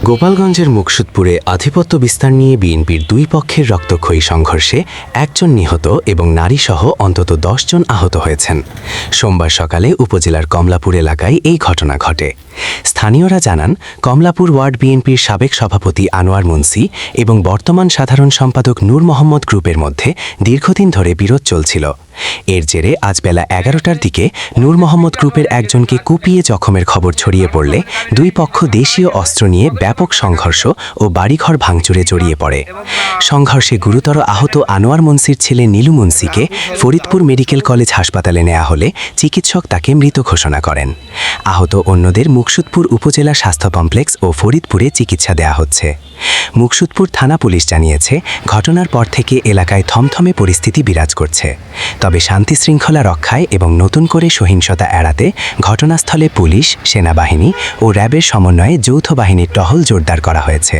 গোপালগঞ্জের মুকসুদপুরে আধিপত্য বিস্তার নিয়ে বিএনপির দুই পক্ষের রক্তক্ষয়ী সংঘর্ষে একজন নিহত এবং নারীসহ অন্তত ১০ জন আহত হয়েছেন। সোমবার সকালে উপজেলার কমলাপুর এলাকায় এই ঘটনা ঘটে। স্থানীয়রা জানান, কমলাপুর ওয়ার্ড বিএনপির সাবেক সভাপতি আনোয়ার মুন্সি এবং বর্তমান সাধারণ সম্পাদক নূর মোহাম্মদ গ্রুপের মধ্যে দীর্ঘদিন ধরে বিরোধ চলছিল। এর জেরে আজ বেলা ১১টার দিকে নূর মোহাম্মদ গ্রুপের একজনকে কুপিয়ে জখমের খবর ছড়িয়ে পড়লে দুই পক্ষ দেশীয় অস্ত্র নিয়ে ব্যাপক সংঘর্ষ ও বাড়িঘর ভাঙচুরে জড়িয়ে পড়ে। সংঘর্ষে গুরুতর আহত আনোয়ার মুন্সির ছেলে নীলু মুন্সিকে ফরিদপুর মেডিকেল কলেজ হাসপাতালে নেওয়া হলে চিকিৎসক তাকে মৃত ঘোষণা করেন। আহত অন্যদের মুকসুদপুর উপজেলা স্বাস্থ্য কমপ্লেক্স ও ফরিদপুরে চিকিৎসা দেয়া হচ্ছে। মুকসুদপুর থানা পুলিশ জানিয়েছে, ঘটনার পর থেকে এলাকায় থমথমে পরিস্থিতি বিরাজ করছে। তবে শান্তি শৃঙ্খলা রক্ষায় এবং নতুন করে সহিংসতা এড়াতে ঘটনাস্থলে পুলিশ, সেনাবাহিনী ও র্যাবের সমন্বয়ে যৌথ বাহিনীর টহল জোরদার করা হয়েছে।